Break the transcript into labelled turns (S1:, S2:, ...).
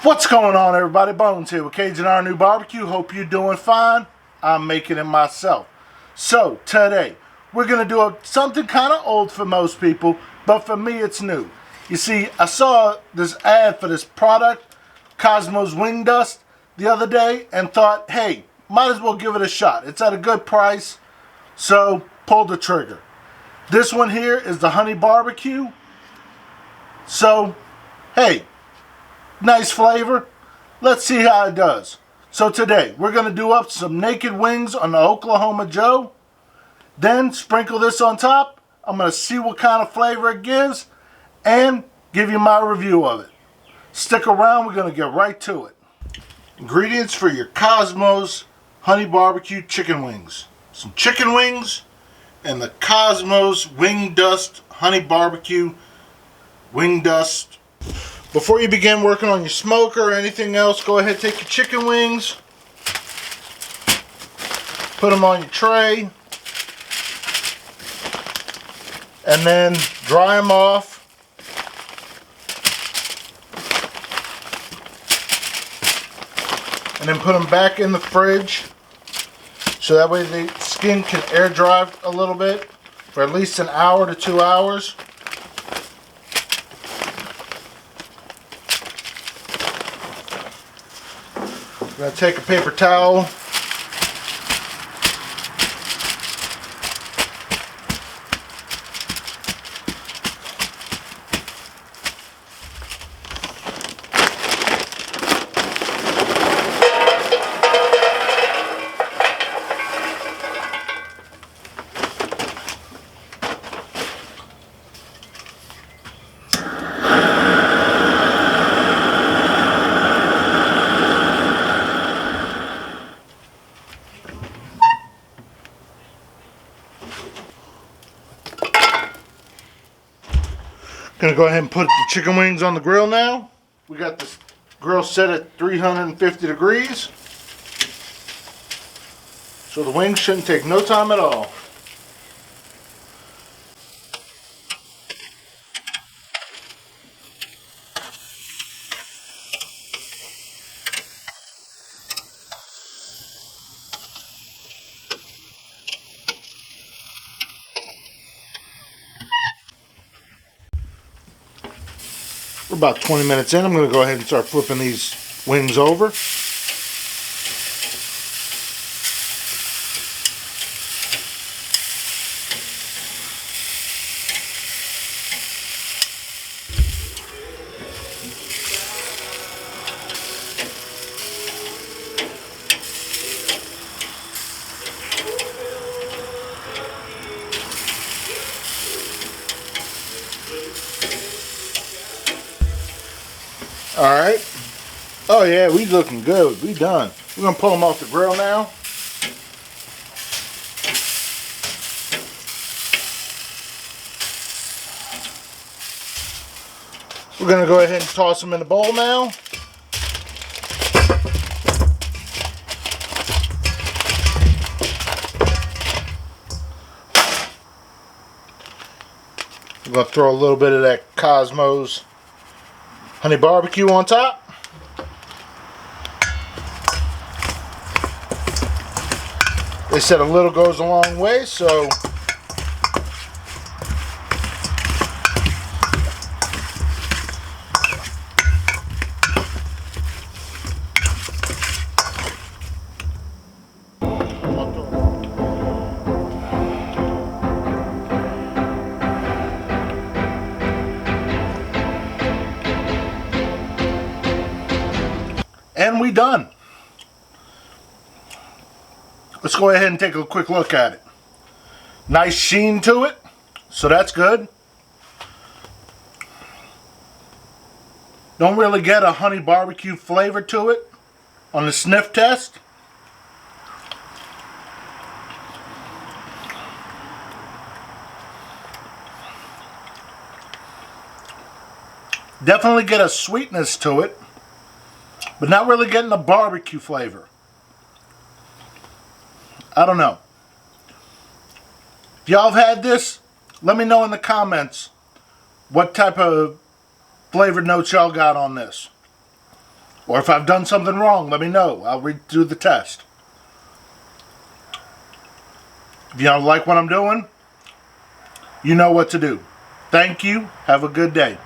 S1: What's going on, everybody? Bones here with CAJUNRNEWBBQ. Hope you're doing fine. I'm making it myself. So today we're gonna do something kind of old for most people, but for me it's new. You see, I saw this ad for this product, Kosmos wing dust, the other day and thought, hey, might as well give it a shot. It's at a good price, so pulled the trigger. This one here is the honey barbecue. So, hey, nice flavor. Let's see how it does. So today, we're going to do up some naked wings on the Oklahoma Joe. Then sprinkle this on top. I'm going to see what kind of flavor it gives and give you my review of it. Stick around, we're going to get right to it. Ingredients for your Kosmos honey barbecue chicken wings. Some chicken wings and the Kosmos wing dust honey barbecue wing dust. Before you begin working on your smoker or anything else, go ahead and take your chicken wings, put them on your tray, and then dry them off. And then put them back in the fridge so that way the skin can air dry a little bit for at least an hour to 2 hours. I'm going to take a paper towel, gonna go ahead and put the chicken wings on the grill now. We got this grill set at 350 degrees. So the wings shouldn't take no time at all. We're about 20 minutes in. I'm going to go ahead and start flipping these wings over. Alright. Oh yeah, we looking good. We done. We're going to pull them off the grill now. We're going to go ahead and toss them in the bowl now. We're going to throw a little bit of that Kosmos honey barbecue on top. They said a little goes a long way, so and we done. Let's go ahead and take a quick look at it. Nice sheen to it, so that's good. Don't really get a honey barbecue flavor to it on the sniff test. Definitely get a sweetness to it, but not really getting the barbecue flavor. I don't know. If y'all have had this, let me know in the comments what type of flavored notes y'all got on this. Or if I've done something wrong, let me know. I'll redo the test. If you don't like what I'm doing, you know what to do. Thank you. Have a good day.